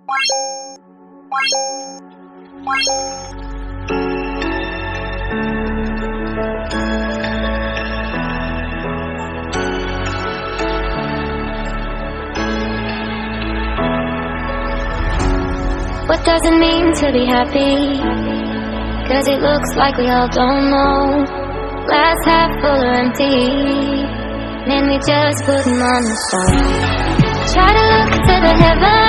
What does it mean to be happy? 'Cause it looks like we all don't know. Glass half full or empty, then we just put 'em on the shelf. Try to look to the heavens,